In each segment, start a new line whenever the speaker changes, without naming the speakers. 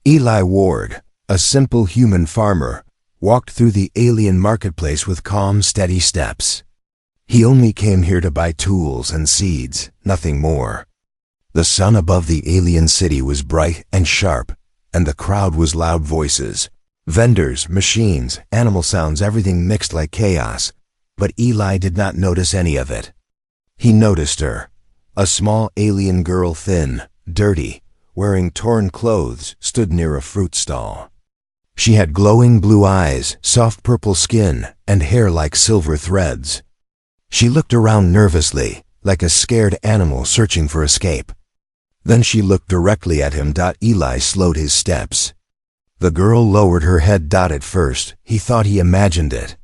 Eli Ward, a simple human farmer, walked through the alien marketplace with calm, steady steps. He only came here to buy tools and seeds, nothing more. The sun above the alien city was bright and sharp, and the crowd was loud voices. Vendors, machines, animal sounds, everything mixed like chaos. But Eli did not notice any of it. He noticed her. A small alien girl, thin, dirty, wearing torn clothes, stood near a fruit stall. She had glowing blue eyes, soft purple skin, and hair like silver threads. She looked around nervously, like a scared animal searching for escape. Then she looked directly at him. Eli slowed his steps. The girl lowered her head. At first, he thought he imagined it.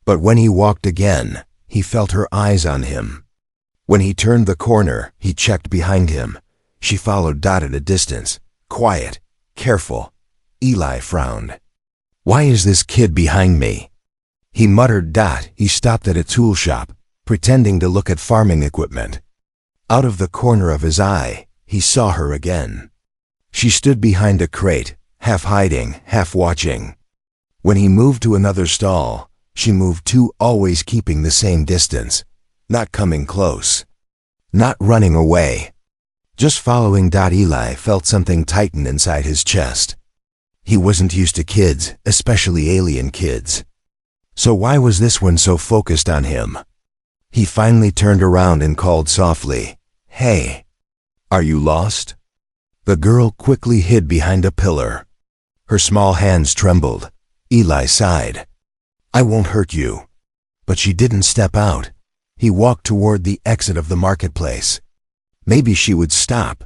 But when he walked again, he felt her eyes on him. When he turned the corner, he checked behind him. She followed at a distance, quiet, careful. Eli frowned. "Why is this kid behind me?" He muttered. He stopped at a tool shop, pretending to look at farming equipment. Out of the corner of his eye, he saw her again. She stood behind a crate, half hiding, half watching. When he moved to another stall, she moved too, always keeping the same distance, not coming close, not running away, just following. Eli felt something tighten inside his chest. He wasn't used to kids, especially alien kids. So why was this one so focused on him? He finally turned around and called softly, "Hey, are you lost?" The girl quickly hid behind a pillar. Her small hands trembled. Eli sighed. "I won't hurt you." But she didn't step out. He walked toward the exit of the marketplace. Maybe she would stop.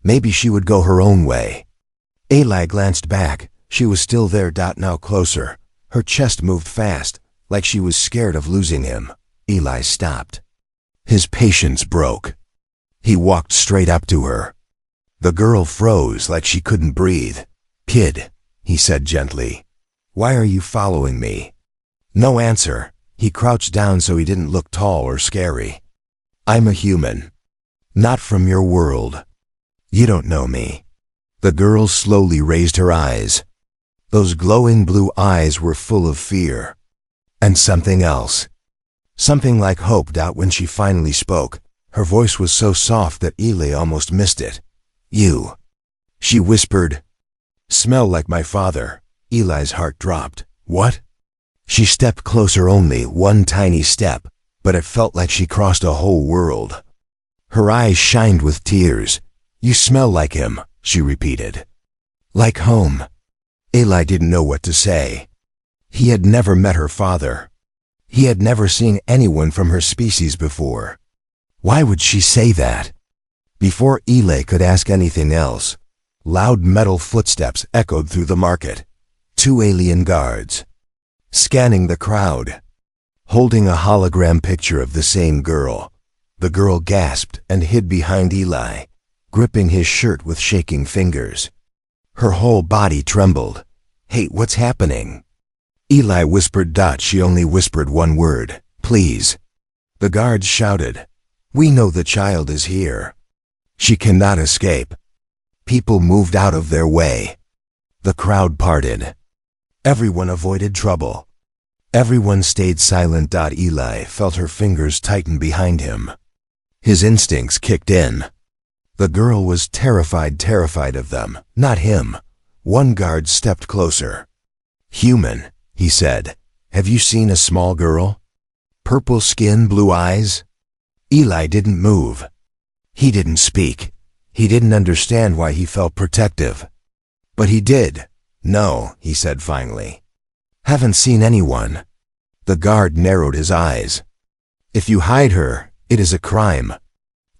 Maybe she would go her own way. Eli glanced back. She was still there. Now closer. Her chest moved fast, like she was scared of losing him. Eli stopped. His patience broke. He walked straight up to her. The girl froze like she couldn't breathe. "Kid," he said gently, "why are you following me?" No answer. He crouched down so he didn't look tall or scary. "I'm a human. Not from your world. You don't know me." The girl slowly raised her eyes. Those glowing blue eyes were full of fear. And something else. Something like hope. When she finally spoke, her voice was so soft that Eli almost missed it. "You," she whispered, "smell like my father." Eli's heart dropped. "What?" She stepped closer, only one tiny step, but it felt like she crossed a whole world. Her eyes shined with tears. "You smell like him," she repeated. "Like home." Eli didn't know what to say. He had never met her father. He had never seen anyone from her species before. Why would she say that? Before Eli could ask anything else, loud metal footsteps echoed through the market. 2 alien guards. Scanning the crowd. Holding a hologram picture of the same girl. The girl gasped and hid behind Eli, gripping his shirt with shaking fingers. Her whole body trembled. "Hey, what's happening?" Eli whispered. She only whispered one word, "Please." The guards shouted, "We know the child is here. She cannot escape." People moved out of their way. The crowd parted. Everyone avoided trouble. Everyone stayed silent. Eli felt her fingers tighten behind him. His instincts kicked in. The girl was terrified of them, not him. One guard stepped closer. "Human," he said. "Have you seen a small girl? Purple skin, blue eyes?" Eli didn't move. He didn't speak. He didn't understand why he felt protective. But he did. "No," he said finally. "Haven't seen anyone." The guard narrowed his eyes. "If you hide her, it is a crime."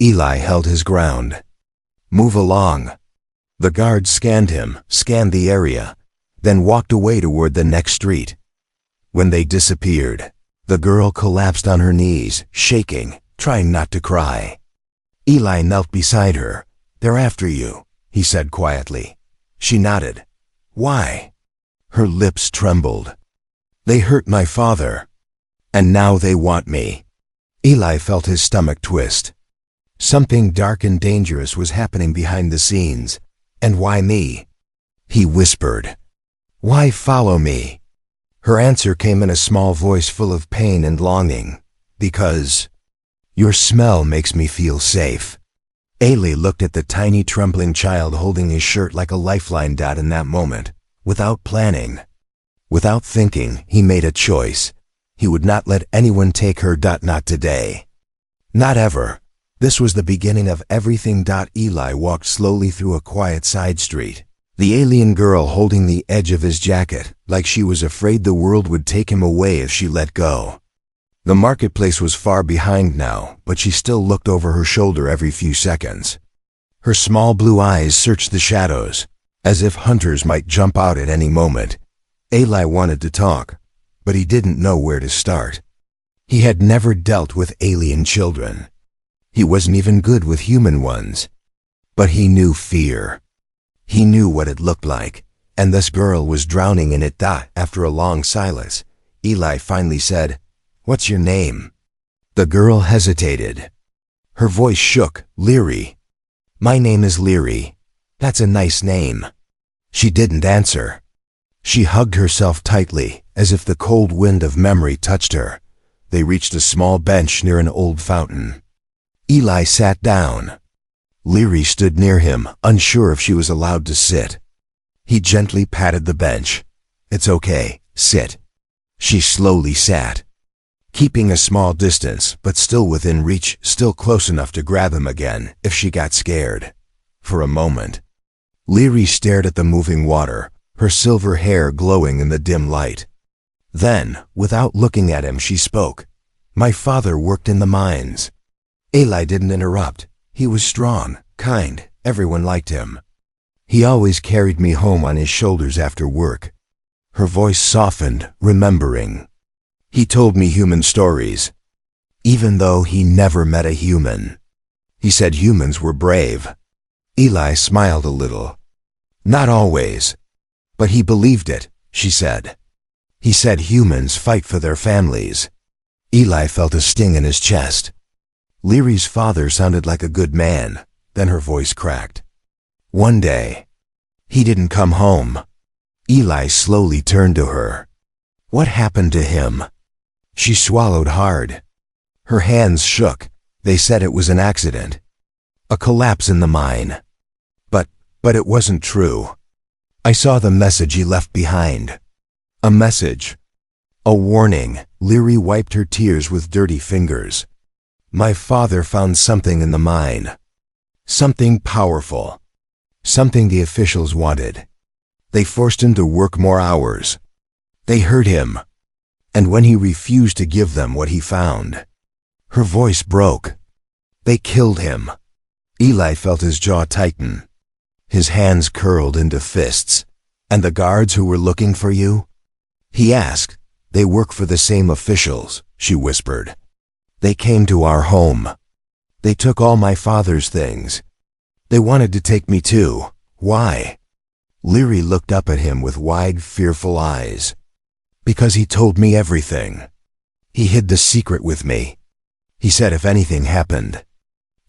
Eli held his ground. "Move along." The guard scanned him, scanned the area, then walked away toward the next street. When they disappeared, the girl collapsed on her knees, shaking, trying not to cry. Eli knelt beside her. "They're after you," he said quietly. She nodded. "Why?" Her lips trembled. "They hurt my father. And now they want me." Eli felt his stomach twist. Something dark and dangerous was happening behind the scenes. And why me? He whispered. "Why follow me?" Her answer came in a small voice full of pain and longing. "Because your smell makes me feel safe." Ailey looked at the tiny trembling child holding his shirt like a lifeline. In that moment, without planning, without thinking, he made a choice. He would not let anyone take her. Not today. Not ever. This was the beginning of everything. Eli walked slowly through a quiet side street, the alien girl holding the edge of his jacket, like she was afraid the world would take him away if she let go. The marketplace was far behind now, but she still looked over her shoulder every few seconds. Her small blue eyes searched the shadows, as if hunters might jump out at any moment. Eli wanted to talk, but he didn't know where to start. He had never dealt with alien children. He wasn't even good with human ones. But he knew fear. He knew what it looked like, and this girl was drowning in it. After a long silence, Eli finally said, "What's your name?" The girl hesitated. Her voice shook. "Leary." "My name is Leary." "That's a nice name." She didn't answer. She hugged herself tightly, as if the cold wind of memory touched her. They reached a small bench near an old fountain. Eli sat down. Leary stood near him, unsure if she was allowed to sit. He gently patted the bench. "It's okay, sit." She slowly sat, keeping a small distance, but still within reach, still close enough to grab him again if she got scared. For a moment, Leary stared at the moving water, her silver hair glowing in the dim light. Then, without looking at him, she spoke. "My father worked in the mines." Eli didn't interrupt. He was strong, kind, everyone liked him. "He always carried me home on his shoulders after work." Her voice softened, remembering. "He told me human stories, even though he never met a human. He said humans were brave." Eli smiled a little. "Not always, but he believed it," she said. "He said humans fight for their families." Eli felt a sting in his chest. Leary's father sounded like a good man. Then her voice cracked. "One day, he didn't come home." Eli slowly turned to her. "What happened to him?" She swallowed hard. Her hands shook. "They said it was an accident. A collapse in the mine. But it wasn't true. I saw the message he left behind." "A message? A warning?" Leary wiped her tears with dirty fingers. "My father found something in the mine. Something powerful. Something the officials wanted. They forced him to work more hours. They hurt him. And when he refused to give them what he found..." Her voice broke. "They killed him." Eli felt his jaw tighten. His hands curled into fists. "And the guards who were looking for you?" he asked. "They work for the same officials," she whispered. "They came to our home. They took all my father's things. They wanted to take me too. Why?" Leary looked up at him with wide, fearful eyes. "Because he told me everything. He hid the secret with me. He said if anything happened,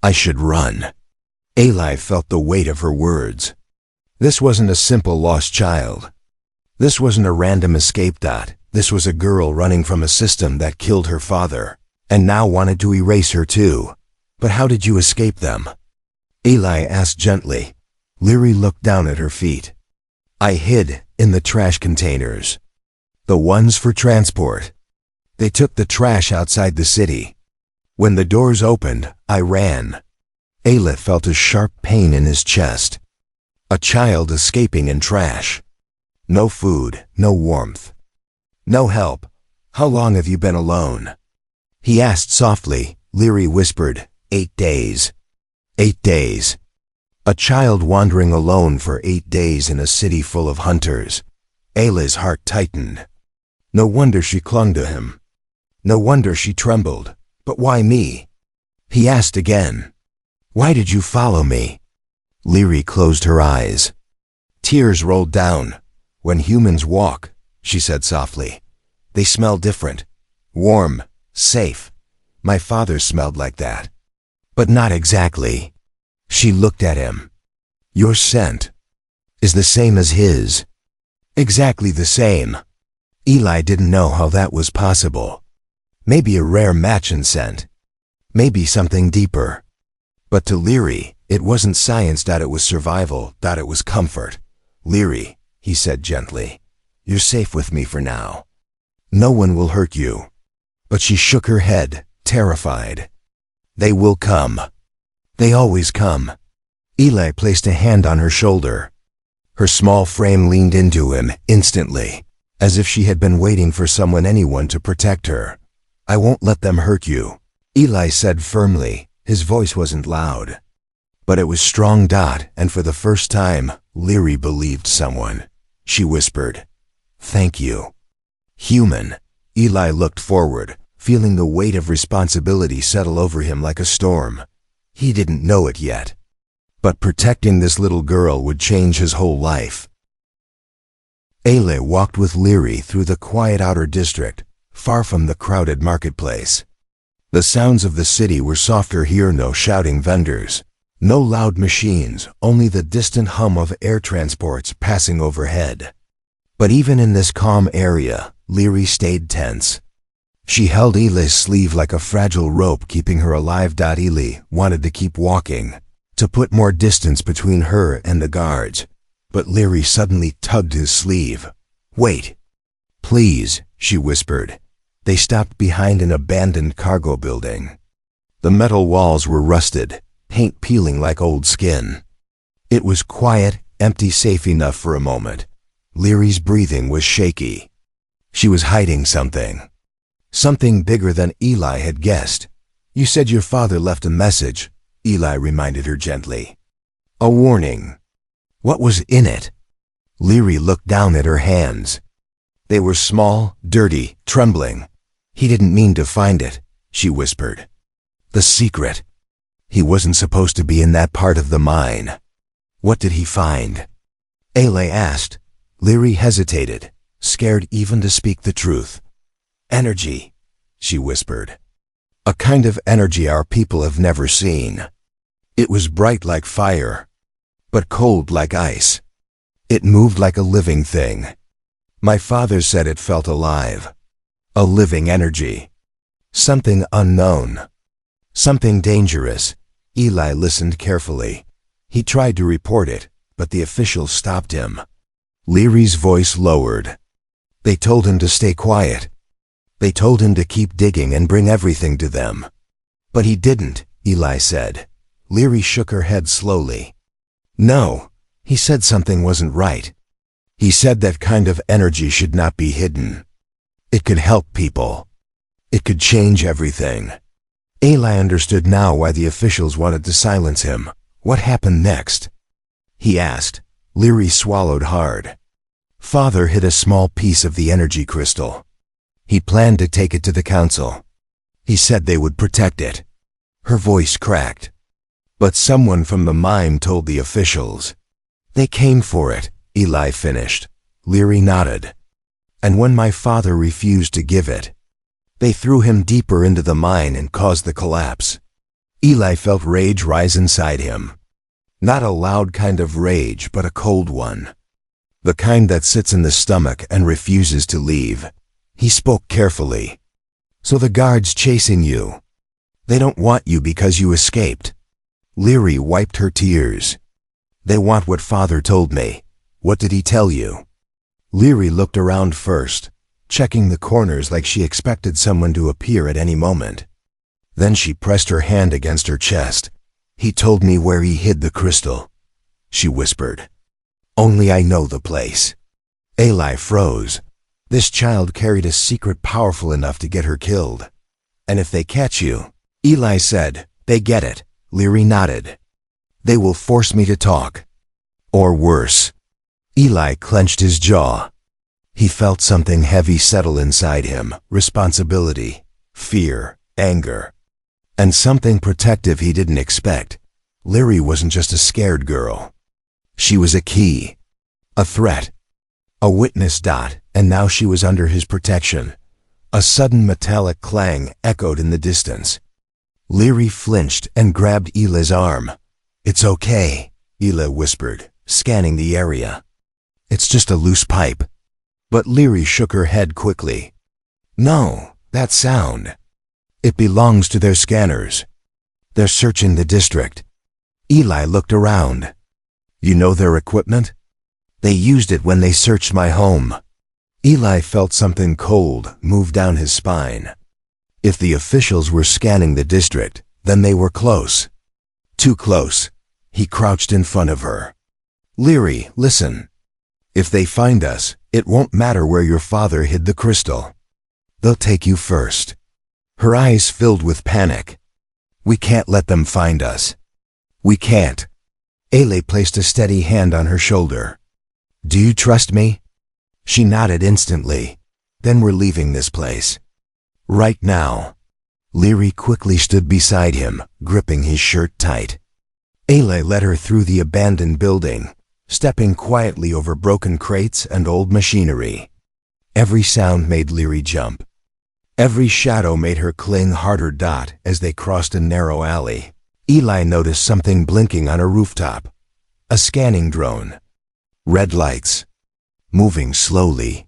I should run." Eli felt the weight of her words. This wasn't a simple lost child. This wasn't a random escape. This was a girl running from a system that killed her father, and now wanted to erase her too. "But how did you escape them?" Eli asked gently. Leary looked down at her feet. "I hid in the trash containers. The ones for transport. They took the trash outside the city. When the doors opened, I ran." Eli felt a sharp pain in his chest. A child escaping in trash. No food, no warmth. No help. "How long have you been alone?" he asked softly. Leary whispered, 8 days. 8 days. A child wandering alone for 8 days in a city full of hunters. Ayla's heart tightened. No wonder she clung to him. No wonder she trembled. "But why me?" he asked again. "Why did you follow me?" Leary closed her eyes. Tears rolled down. "When humans walk," she said softly, "they smell different. Warm, safe. My father smelled like that. But not exactly." She looked at him. "Your scent. is the same as his. Exactly the same. Eli didn't know how that was possible. Maybe a rare match in scent. Maybe something deeper. But to Leary, it wasn't science, it was survival, it was comfort. Leary, he said gently, you're safe with me for now. No one will hurt you. But she shook her head, terrified. They will come. They always come. Eli placed a hand on her shoulder. Her small frame leaned into him instantly, as if she had been waiting for anyone to protect her. I won't let them hurt you, Eli said firmly. His voice wasn't loud, but it was strong. And for the first time, Leary believed someone. She whispered, thank you. Human. Eli looked forward, feeling the weight of responsibility settle over him like a storm. He didn't know it yet, but protecting this little girl would change his whole life. Eli walked with Leary through the quiet outer district, far from the crowded marketplace. The sounds of the city were softer here, no shouting vendors, no loud machines, only the distant hum of air transports passing overhead. But even in this calm area, Leary stayed tense. She held Eli's sleeve like a fragile rope, keeping her alive. Eli wanted to keep walking, to put more distance between her and the guards, but Leary suddenly tugged his sleeve. Wait. Please, she whispered. They stopped behind an abandoned cargo building. The metal walls were rusted, paint peeling like old skin. It was quiet, empty, safe enough for a moment. Leary's breathing was shaky. She was hiding something. Something bigger than Eli had guessed. You said your father left a message, Eli reminded her gently. A warning. What was in it? Leary looked down at her hands. They were small, dirty, trembling. He didn't mean to find it, she whispered. The secret. He wasn't supposed to be in that part of the mine. What did he find? Eli asked. Leary hesitated, scared even to speak the truth. Energy, she whispered. A kind of energy our people have never seen. It was bright like fire, but cold like ice. It moved like a living thing. My father said it felt alive. A living energy. Something unknown. Something dangerous. Eli listened carefully. He tried to report it, but the officials stopped him. Leary's voice lowered. They told him to stay quiet. They told him to keep digging and bring everything to them. But he didn't, Eli said. Leary shook her head slowly. No, he said something wasn't right. He said that kind of energy should not be hidden. It could help people. It could change everything. Eli understood now why the officials wanted to silence him. What happened next? He asked. Leary swallowed hard. Father hid a small piece of the energy crystal. He planned to take it to the council. He said they would protect it. Her voice cracked. But someone from the mine told the officials. They came for it, Eli finished. Leary nodded. And when my father refused to give it, they threw him deeper into the mine and caused the collapse. Eli felt rage rise inside him. Not a loud kind of rage, but a cold one. The kind that sits in the stomach and refuses to leave. He spoke carefully. So the guards chasing you. They don't want you because you escaped. Leary wiped her tears. They want what father told me. What did he tell you? Leary looked around first, checking the corners like she expected someone to appear at any moment. Then she pressed her hand against her chest. He told me where he hid the crystal, she whispered. Only I know the place. Eli froze. This child carried a secret powerful enough to get her killed. And if they catch you, Eli said, they get it. Leary nodded. They will force me to talk. Or worse. Eli clenched his jaw. He felt something heavy settle inside him, responsibility, fear, anger, and something protective he didn't expect. Leary wasn't just a scared girl. She was a key, a threat, a witness. And now she was under his protection. A sudden metallic clang echoed in the distance. Leary flinched and grabbed Eli's arm. It's okay, Eli whispered. scanning the area. "It's just a loose pipe." But Leary shook her head quickly. "No, that sound. It belongs to their scanners. They're searching the district." Eli looked around. "You know their equipment?" "They used it when they searched my home." Eli felt something cold move down his spine. If the officials were scanning the district, then they were close. Too close. He crouched in front of her. "Leary, listen. If they find us, it won't matter where your father hid the crystal. They'll take you first." Her eyes filled with panic. "We can't let them find us. We can't." Ele placed a steady hand on her shoulder. "Do you trust me?" She nodded instantly. "Then we're leaving this place. Right now." Leary quickly stood beside him, gripping his shirt tight. Ele led her through the abandoned building, stepping quietly over broken crates and old machinery. Every sound made Leary jump. Every shadow made her cling harder. As they crossed a narrow alley, Eli noticed something blinking on a rooftop. A scanning drone. Red lights. Moving slowly.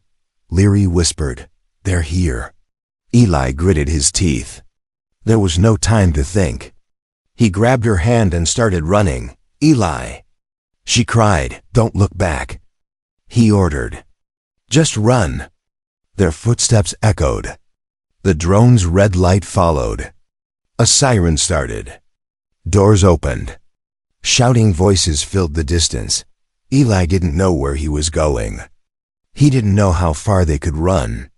Leary whispered, "They're here." Eli gritted his teeth. There was no time to think. He grabbed her hand and started running. "Eli!" She cried, "Don't look back." He ordered, "Just run." Their footsteps echoed. The drone's red light followed. A siren started. Doors opened. Shouting voices filled the distance. Eli didn't know where he was going. He didn't know how far they could run.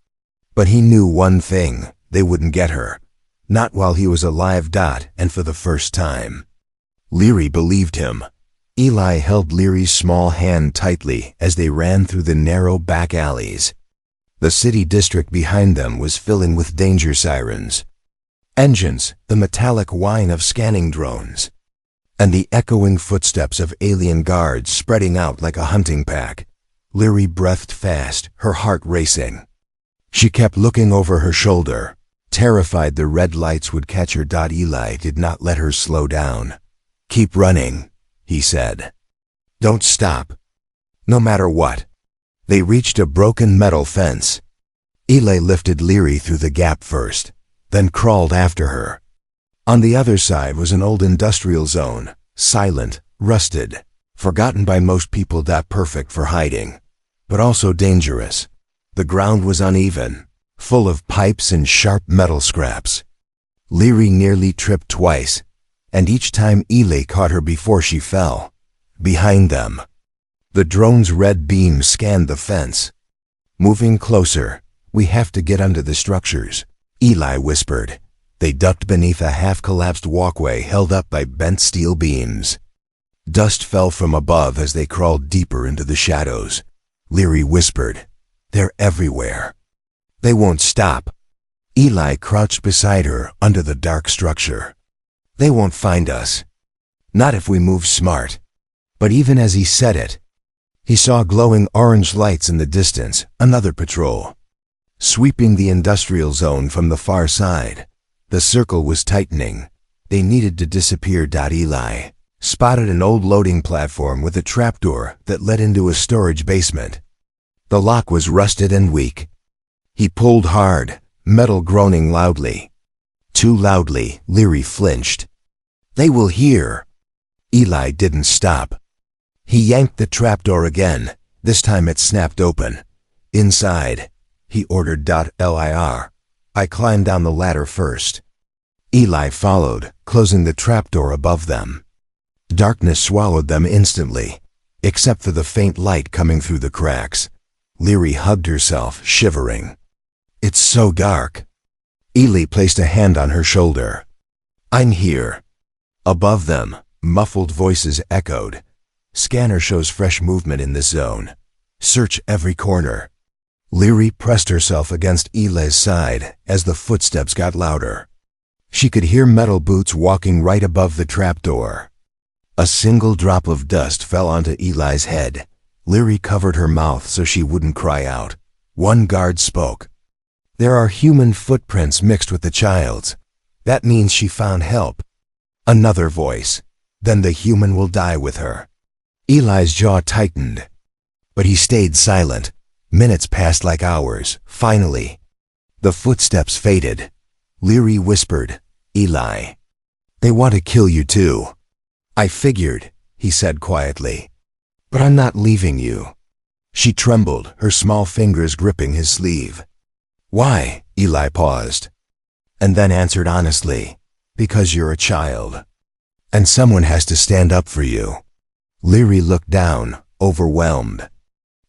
But he knew one thing: they wouldn't get her. Not while he was alive. And for the first time. Leary believed him. Eli held Leary's small hand tightly as they ran through the narrow back alleys. The city district behind them was filling with danger sirens. Engines, the metallic whine of scanning drones, and the echoing footsteps of alien guards spreading out like a hunting pack. Leary breathed fast, her heart racing. She kept looking over her shoulder, terrified the red lights would catch her. Eli did not let her slow down. "Keep running," he said. "Don't stop. No matter what." They reached a broken metal fence. Eli lifted Leary through the gap first, then crawled after her. On the other side was an old industrial zone, silent, rusted, forgotten by most people. Perfect for hiding, but also dangerous. The ground was uneven, full of pipes and sharp metal scraps. Leary nearly tripped twice, and each time Eli caught her before she fell. Behind them, the drone's red beam scanned the fence. "Moving closer. We have to get under the structures," Eli whispered. They ducked beneath a half-collapsed walkway held up by bent steel beams. Dust fell from above as they crawled deeper into the shadows. Leary whispered, "They're everywhere. They won't stop." Eli crouched beside her under the dark structure. "They won't find us. Not if we move smart." But even as he said it, he saw glowing orange lights in the distance, another patrol. Sweeping the industrial zone from the far side. The circle was tightening. They needed to disappear. Eli spotted an old loading platform with a trapdoor that led into a storage basement. The lock was rusted and weak. He pulled hard, metal groaning loudly. Too loudly, Leary flinched. "They will hear." Eli didn't stop. He yanked the trapdoor again. This time it snapped open. "Inside," he ordered. "Lir. I climbed down the ladder first." Eli followed, closing the trapdoor above them. Darkness swallowed them instantly, except for the faint light coming through the cracks. Leary hugged herself, shivering. "It's so dark." Eli placed a hand on her shoulder. "I'm here." Above them, muffled voices echoed. "Scanner shows fresh movement in this zone. Search every corner." Leary pressed herself against Eli's side as the footsteps got louder. She could hear metal boots walking right above the trapdoor. A single drop of dust fell onto Eli's head. Leary covered her mouth so she wouldn't cry out. One guard spoke. "There are human footprints mixed with the child's. That means she found help." Another voice. "Then the human will die with her." Eli's jaw tightened, but he stayed silent. Minutes passed like hours. Finally, the footsteps faded. Leary whispered, "Eli, they want to kill you too." "I figured," he said quietly, "but I'm not leaving you." She trembled, her small fingers gripping his sleeve. "Why?" Eli paused, and then answered honestly, "Because you're a child, and someone has to stand up for you." Leary looked down, overwhelmed.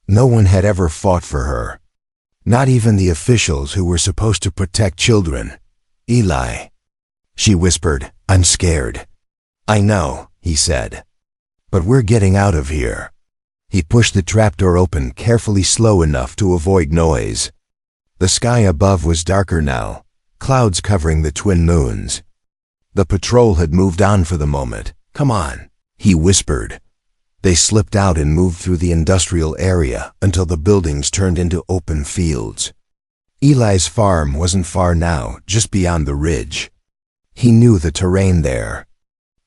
No one had ever fought for her. Not even the officials who were supposed to protect children. "Eli," she whispered, "I'm scared." "I know," he said, "but we're getting out of here." He pushed the trapdoor open carefully, slow enough to avoid noise. The sky above was darker now, clouds covering the twin moons. The patrol had moved on for the moment. "Come on," he whispered. They slipped out and moved through the industrial area until the buildings turned into open fields. Eli's farm wasn't far now, just beyond the ridge. He knew the terrain there.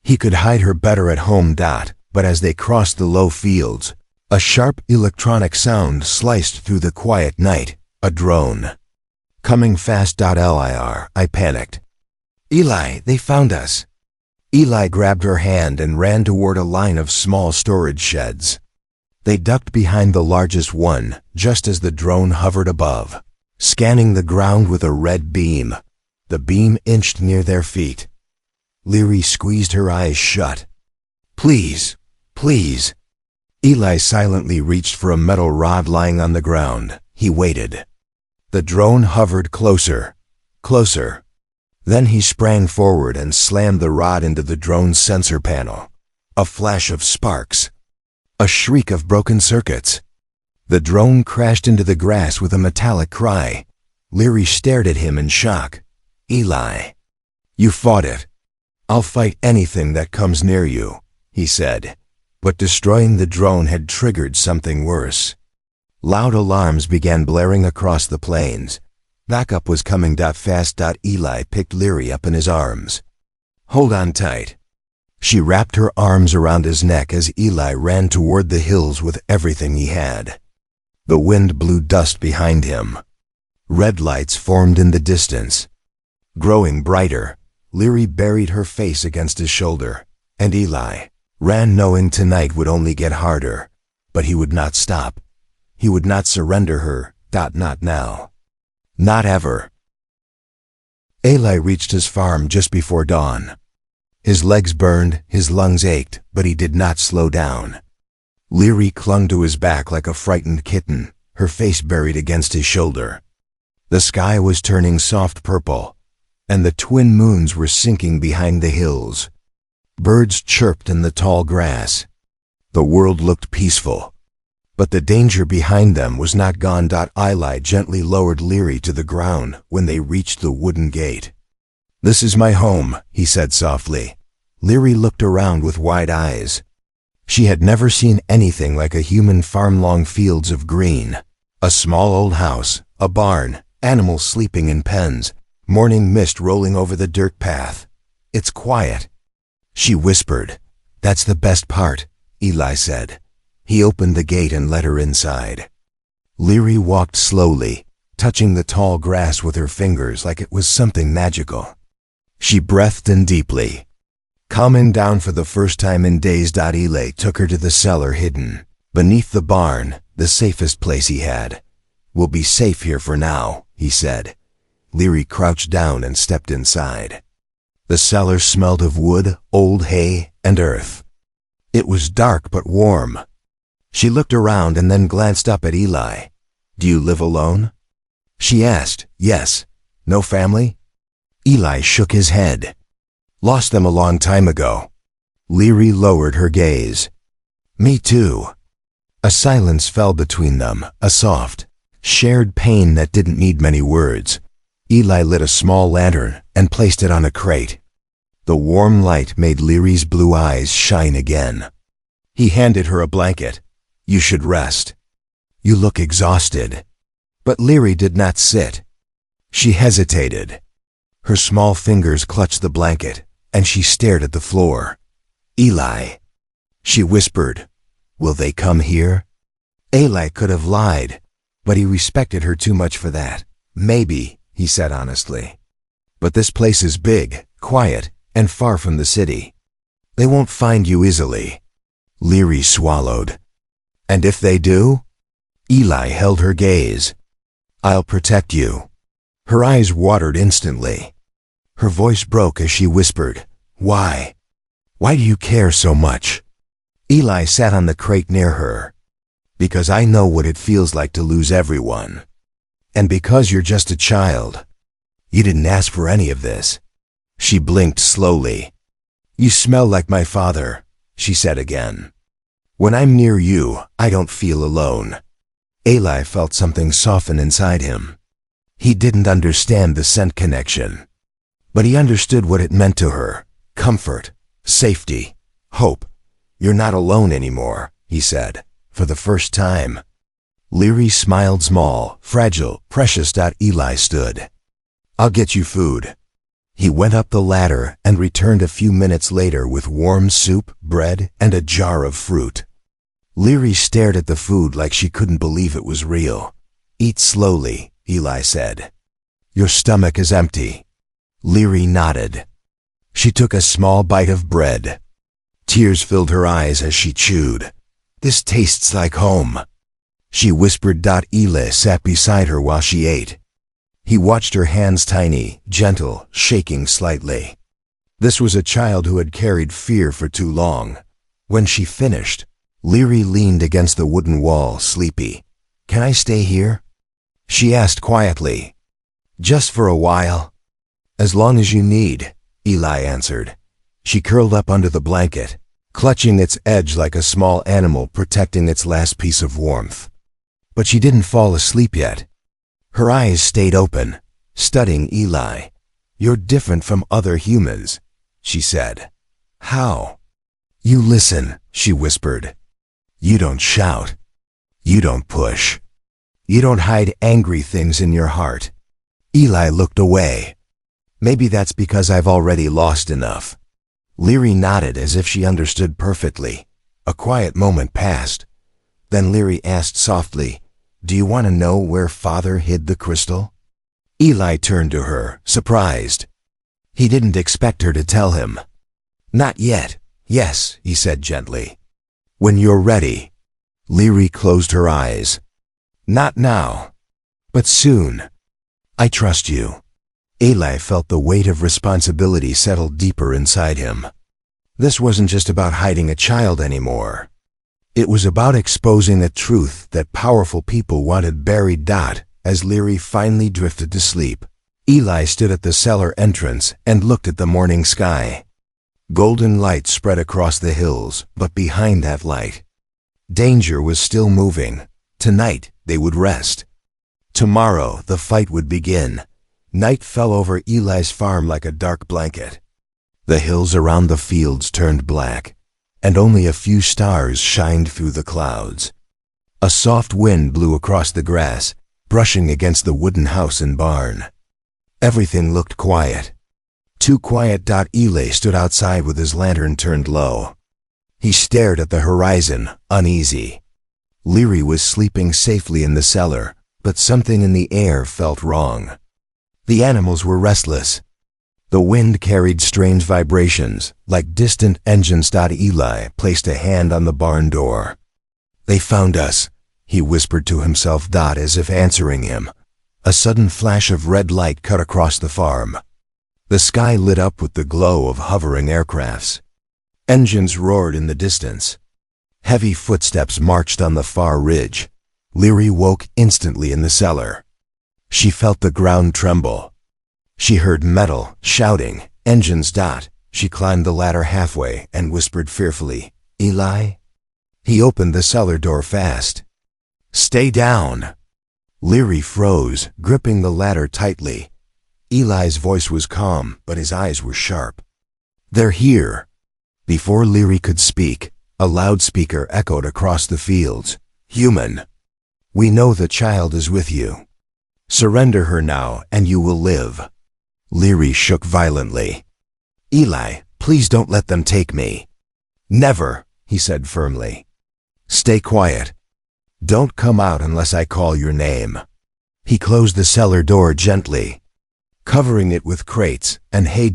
He could hide her better at home. But as they crossed the low fields, a sharp electronic sound sliced through the quiet night. A drone. "Coming fast. Lir," I panicked. "Eli, they found us." Eli grabbed her hand and ran toward a line of small storage sheds. They ducked behind the largest one, just as the drone hovered above, scanning the ground with a red beam. The beam inched near their feet. Leary squeezed her eyes shut. "Please, please." Eli silently reached for a metal rod lying on the ground. He waited. The drone hovered closer, closer. Then he sprang forward and slammed the rod into the drone's sensor panel. A flash of sparks. A shriek of broken circuits. The drone crashed into the grass with a metallic cry. Leary stared at him in shock. "Eli, you fought it." "I'll fight anything that comes near you," he said. But destroying the drone had triggered something worse. Loud alarms began blaring across the plains. Backup was coming. Fast. Eli picked Leary up in his arms. "Hold on tight." She wrapped her arms around his neck as Eli ran toward the hills with everything he had. The wind blew dust behind him. Red lights formed in the distance. Growing brighter, Leary buried her face against his shoulder, and Eli ran, knowing tonight would only get harder. But he would not stop. He would not surrender her. Not now. Not ever. Eli reached his farm just before dawn. His legs burned, his lungs ached, but he did not slow down. Leary clung to his back like a frightened kitten, her face buried against his shoulder. The sky was turning soft purple, and the twin moons were sinking behind the hills. Birds chirped in the tall grass. The world looked peaceful. But the danger behind them was not gone. Eli gently lowered Leary to the ground when they reached the wooden gate. "This is my home," he said softly. Leary looked around with wide eyes. She had never seen anything like a human farm. Long fields of green. A small old house, a barn, animals sleeping in pens, morning mist rolling over the dirt path. "It's quiet," she whispered. "That's the best part," Eli said. He opened the gate and let her inside. Leary walked slowly, touching the tall grass with her fingers like it was something magical. She breathed in deeply. Calming down for the first time in days. Eli took her to the cellar hidden beneath the barn, the safest place he had. "We'll be safe here for now," he said. Leary crouched down and stepped inside. The cellar smelled of wood, old hay, and earth. It was dark but warm. She looked around and then glanced up at Eli. "Do you live alone?" she asked. "Yes." "No family?" Eli shook his head. "Lost them a long time ago." Leary lowered her gaze. "Me too." A silence fell between them, a soft, shared pain that didn't need many words. Eli lit a small lantern and placed it on a crate. The warm light made Leary's blue eyes shine again. He handed her a blanket. "You should rest. You look exhausted." But Leary did not sit. She hesitated. Her small fingers clutched the blanket, and she stared at the floor. "Eli," she whispered, Will they come here? Eli could have lied, but he respected her too much for that. Maybe, he said honestly. But this place is big, quiet, and far from the city. They won't find you easily. Leary swallowed. And if they do? Eli held her gaze. I'll protect you. Her eyes watered instantly. Her voice broke as she whispered, Why? Why do you care so much? Eli sat on the crate near her. Because I know what it feels like to lose everyone. And because you're just a child. You didn't ask for any of this. She blinked slowly. You smell like my father, she said again. When I'm near you, I don't feel alone. Eli felt something soften inside him. He didn't understand the scent connection. But he understood what it meant to her. Comfort, safety, hope. You're not alone anymore, he said, for the first time. Leary smiled small, fragile, precious. Eli stood. I'll get you food. He went up the ladder and returned a few minutes later with warm soup, bread, and a jar of fruit. Leary stared at the food like she couldn't believe it was real. Eat slowly, Eli said. Your stomach is empty. Leary nodded. She took a small bite of bread. Tears filled her eyes as she chewed. This tastes like home. She whispered. Eli sat beside her while she ate. He watched her hands, tiny, gentle, shaking slightly. This was a child who had carried fear for too long. When she finished, Leary leaned against the wooden wall, sleepy. Can I stay here? She asked quietly. Just for a while. As long as you need, Eli answered. She curled up under the blanket, clutching its edge like a small animal protecting its last piece of warmth. But she didn't fall asleep yet. Her eyes stayed open, studying Eli. You're different from other humans, she said. How? You listen, she whispered. You don't shout. You don't push. You don't hide angry things in your heart. Eli looked away. Maybe that's because I've already lost enough. Leary nodded as if she understood perfectly. A quiet moment passed. Then Leary asked softly, Do you want to know where Father hid the crystal? Eli turned to her, surprised. He didn't expect her to tell him. Not yet. Yes, he said gently. When you're ready. Leary closed her eyes. Not now. But soon. I trust you. Eli felt the weight of responsibility settle deeper inside him. This wasn't just about hiding a child anymore. It was about exposing a truth that powerful people wanted buried. As Leary finally drifted to sleep, Eli stood at the cellar entrance and looked at the morning sky. Golden light spread across the hills, but behind that light, danger was still moving. Tonight, they would rest. Tomorrow, the fight would begin. Night fell over Eli's farm like a dark blanket. The hills around the fields turned black, and only a few stars shined through the clouds. A soft wind blew across the grass, brushing against the wooden house and barn. Everything looked quiet. Too quiet. Eli stood outside with his lantern turned low. He stared at the horizon, uneasy. Leary was sleeping safely in the cellar, but something in the air felt wrong. The animals were restless. The wind carried strange vibrations, like distant engines. Eli placed a hand on the barn door. They found us, he whispered to himself. As if answering him, a sudden flash of red light cut across the farm. The sky lit up with the glow of hovering aircrafts. Engines roared in the distance. Heavy footsteps marched on the far ridge. Leary woke instantly in the cellar. She felt the ground tremble. She heard metal, shouting, engines. She climbed the ladder halfway and whispered fearfully, Eli? He opened the cellar door fast. Stay down. Leary froze, gripping the ladder tightly. Eli's voice was calm, but his eyes were sharp. They're here. Before Leary could speak, a loudspeaker echoed across the fields. Human. We know the child is with you. Surrender her now, and you will live. Leary shook violently. Eli, please don't let them take me. Never, he said firmly. Stay quiet. Don't come out unless I call your name. He closed the cellar door gently, covering it with crates and hay.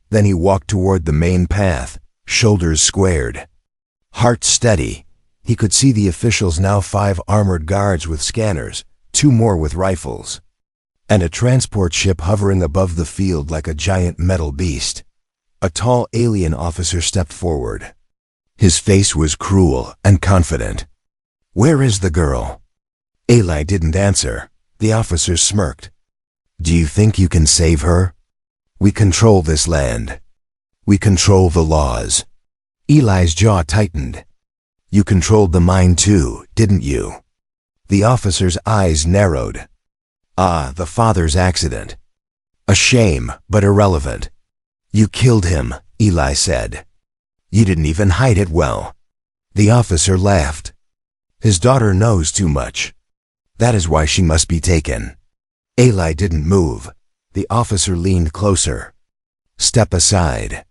Then he walked toward the main path, shoulders squared, heart steady. He could see the officials now, 5 armored guards with scanners, 2 more with rifles, and a transport ship hovering above the field like a giant metal beast. A tall alien officer stepped forward. His face was cruel and confident. "Where is the girl?" Eli didn't answer. The officer smirked. "Do you think you can save her? We control this land. We control the laws." Eli's jaw tightened. "You controlled the mine too, didn't you?" The officer's eyes narrowed. "Ah, the father's accident. A shame, but irrelevant." "You killed him," Eli said. "You didn't even hide it well." The officer laughed. "His daughter knows too much. That is why she must be taken." Eli didn't move. The officer leaned closer. "Step aside.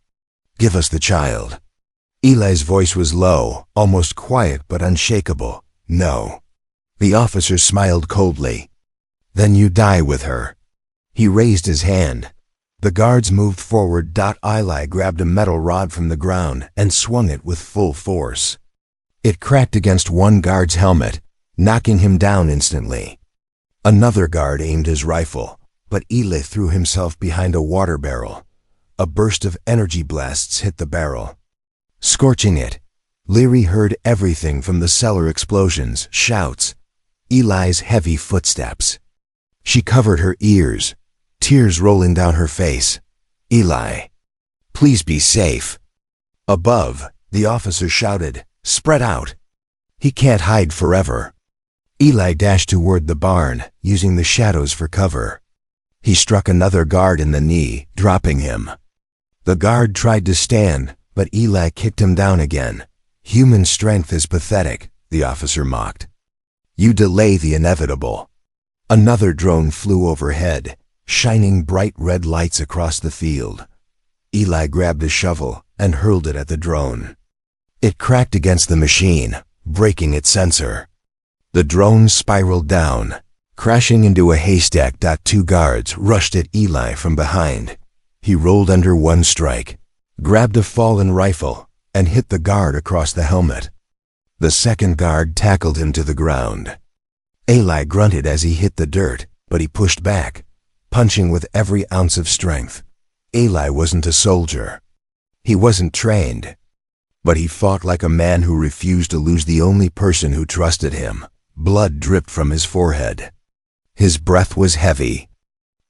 Give us the child." Eli's voice was low, almost quiet but unshakable. "No." The officer smiled coldly. "Then you die with her." He raised his hand. The guards moved forward. Eli grabbed a metal rod from the ground and swung it with full force. It cracked against one guard's helmet, knocking him down instantly. Another guard aimed his rifle, but Eli threw himself behind a water barrel. A burst of energy blasts hit the barrel, scorching it. Leary heard everything from the cellar explosions, shouts, Eli's heavy footsteps. She covered her ears, tears rolling down her face. "Eli, please be safe." Above, the officer shouted, "Spread out. He can't hide forever." Eli dashed toward the barn, using the shadows for cover. He struck another guard in the knee, dropping him. The guard tried to stand, but Eli kicked him down again. "Human strength is pathetic," the officer mocked. "You delay the inevitable." Another drone flew overhead, shining bright red lights across the field. Eli grabbed a shovel and hurled it at the drone. It cracked against the machine, breaking its sensor. The drone spiraled down, crashing into a haystack. 2 guards rushed at Eli from behind. He rolled under one strike, grabbed a fallen rifle, and hit the guard across the helmet. The second guard tackled him to the ground. Eli grunted as he hit the dirt, but he pushed back, punching with every ounce of strength. Eli wasn't a soldier. He wasn't trained. But he fought like a man who refused to lose the only person who trusted him. Blood dripped from his forehead. His breath was heavy.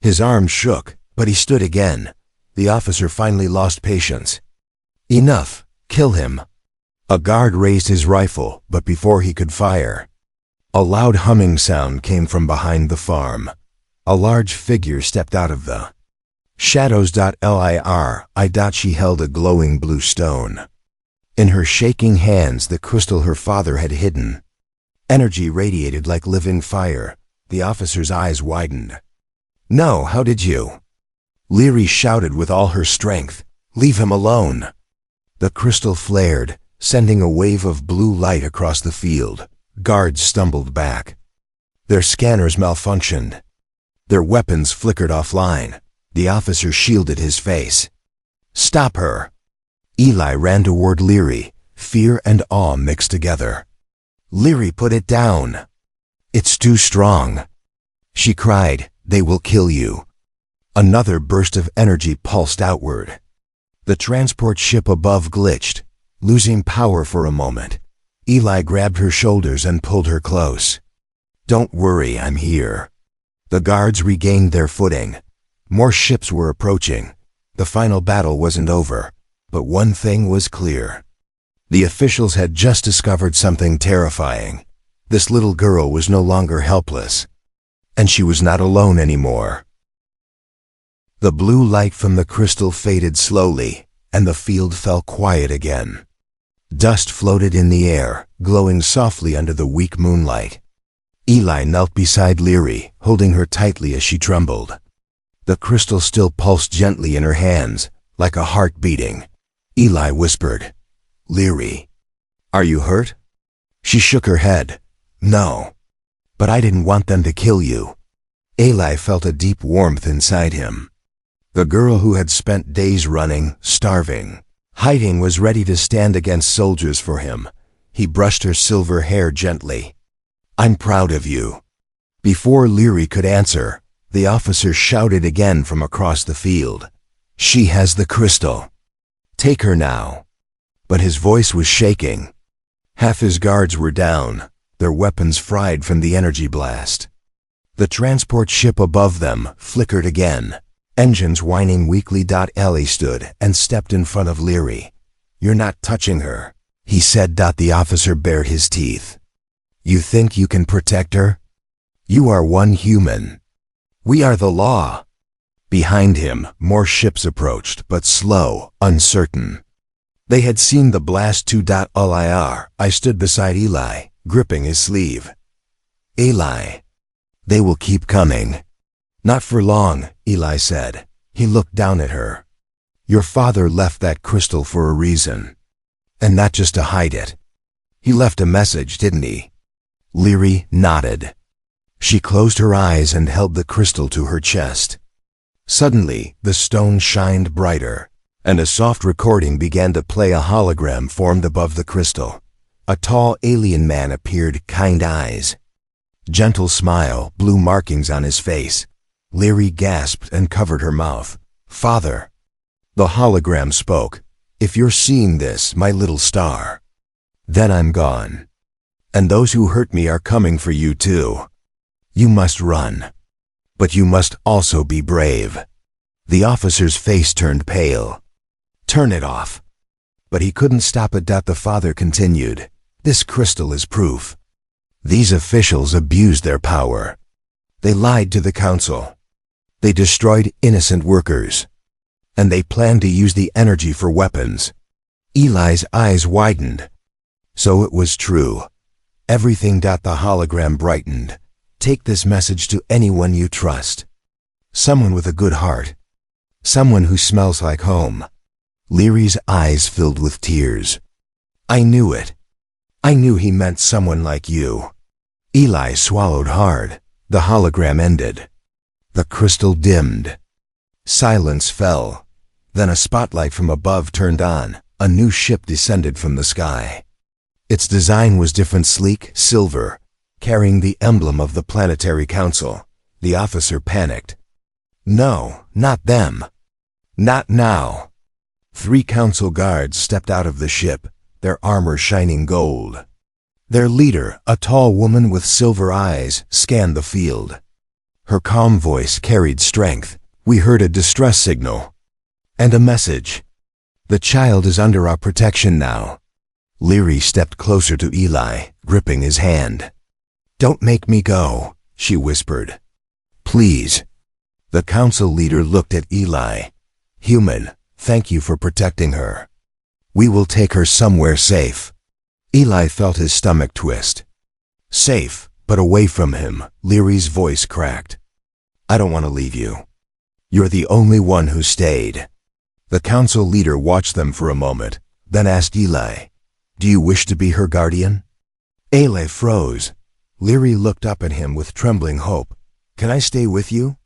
His arms shook, but he stood again. The officer finally lost patience. "Enough. Kill him." A guard raised his rifle, but before he could fire, a loud humming sound came from behind the farm. A large figure stepped out of the shadows. She held a glowing blue stone. In her shaking hands, the crystal her father had hidden. Energy radiated like living fire. The officer's eyes widened. "No, how did you?" Leary shouted with all her strength. "Leave him alone." The crystal flared, sending a wave of blue light across the field. Guards stumbled back. Their scanners malfunctioned. Their weapons flickered offline. The officer shielded his face. "Stop her." Eli ran toward Leary, fear and awe mixed together. "Leary, put it down. It's too strong." She cried, "They will kill you." Another burst of energy pulsed outward. The transport ship above glitched, losing power for a moment. Eli grabbed her shoulders and pulled her close. "Don't worry, I'm here." The guards regained their footing. More ships were approaching. The final battle wasn't over, but one thing was clear. The officials had just discovered something terrifying. This little girl was no longer helpless, and she was not alone anymore. The blue light from the crystal faded slowly, and the field fell quiet again. Dust floated in the air, glowing softly under the weak moonlight. Eli knelt beside Leary, holding her tightly as she trembled. The crystal still pulsed gently in her hands, like a heart beating. Eli whispered, "Leary, are you hurt?" She shook her head. No. But I didn't want them to kill you. Eli felt a deep warmth inside him. The girl who had spent days running, starving, hiding was ready to stand against soldiers for him. He brushed her silver hair gently. I'm proud of you. Before Leary could answer, the officer shouted again from across the field. She has the crystal. Take her now. But his voice was shaking. Half his guards were down, their weapons fried from the energy blast. The transport ship above them flickered again. Engines whining weakly. Ellie stood and stepped in front of Leary. You're not touching her, he said. The officer bared his teeth. You think you can protect her? You are one human. We are the law. Behind him, more ships approached, but slow, uncertain. They had seen the blast too. I stood beside Eli, gripping his sleeve. Eli. They will keep coming. Not for long, Eli said. He looked down at her. Your father left that crystal for a reason. And not just to hide it. He left a message, didn't he? Leary nodded. She closed her eyes and held the crystal to her chest. Suddenly, the stone shined brighter, and a soft recording began to play. A hologram formed above the crystal. A tall alien man appeared, kind eyes. Gentle smile, blue markings on his face. Leary gasped and covered her mouth. Father. The hologram spoke. If you're seeing this, my little star, then I'm gone. And those who hurt me are coming for you too. You must run. But you must also be brave. The officer's face turned pale. Turn it off. But he couldn't stop it. The father continued. This crystal is proof. These officials abused their power. They lied to the council. They destroyed innocent workers. And they planned to use the energy for weapons. Eli's eyes widened. So it was true. Everything. The hologram brightened. Take this message to anyone you trust. Someone with a good heart. Someone who smells like home. Leary's eyes filled with tears. I knew it. I knew he meant someone like you. Eli swallowed hard. The hologram ended. The crystal dimmed. Silence fell. Then a spotlight from above turned on. A new ship descended from the sky. Its design was different, sleek, silver, carrying the emblem of the Planetary Council. The officer panicked. No, not them. Not now. 3 council guards stepped out of the ship, their armor shining gold. Their leader, a tall woman with silver eyes, scanned the field. Her calm voice carried strength. We heard a distress signal. And a message. The child is under our protection now. Leary stepped closer to Eli, gripping his hand. Don't make me go, she whispered. Please. The council leader looked at Eli. Human, thank you for protecting her. We will take her somewhere safe. Eli felt his stomach twist. Safe, but away from him, Leary's voice cracked. I don't want to leave you. You're the only one who stayed. The council leader watched them for a moment, then asked Eli, do you wish to be her guardian? Eli froze. Leary looked up at him with trembling hope. Can I stay with you?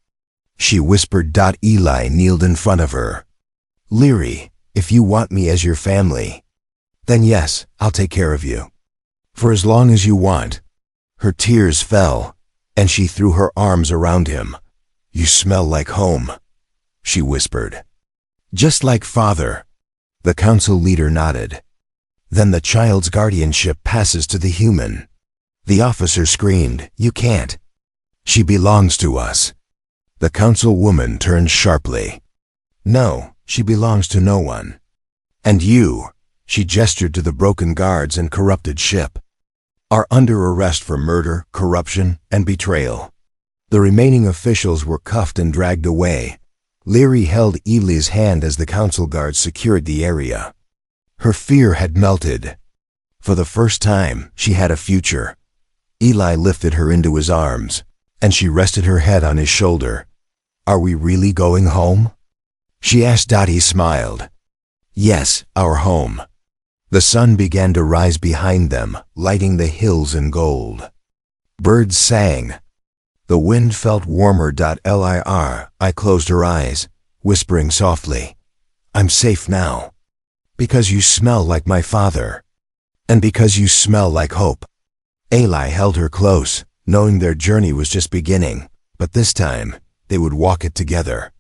She whispered. Eli kneeled in front of her. Leary, if you want me as your family, then yes, I'll take care of you. For as long as you want. Her tears fell, and she threw her arms around him. You smell like home, she whispered. Just like father. The council leader nodded. Then the child's guardianship passes to the human. The officer screamed, you can't. She belongs to us. The councilwoman turned sharply. No, she belongs to no one. And you, she gestured to the broken guards and corrupted ship, are under arrest for murder, corruption, and betrayal. The remaining officials were cuffed and dragged away. Leary held Eli's hand as the council guards secured the area. Her fear had melted. For the first time, she had a future. Eli lifted her into his arms, and she rested her head on his shoulder. Are we really going home? She asked. He smiled. Yes, our home. The sun began to rise behind them, lighting the hills in gold. Birds sang. The wind felt warmer. Lir. I closed her eyes, whispering softly, "I'm safe now. Because you smell like my father. And because you smell like hope." Eli held her close, knowing their journey was just beginning, but this time they would walk it together.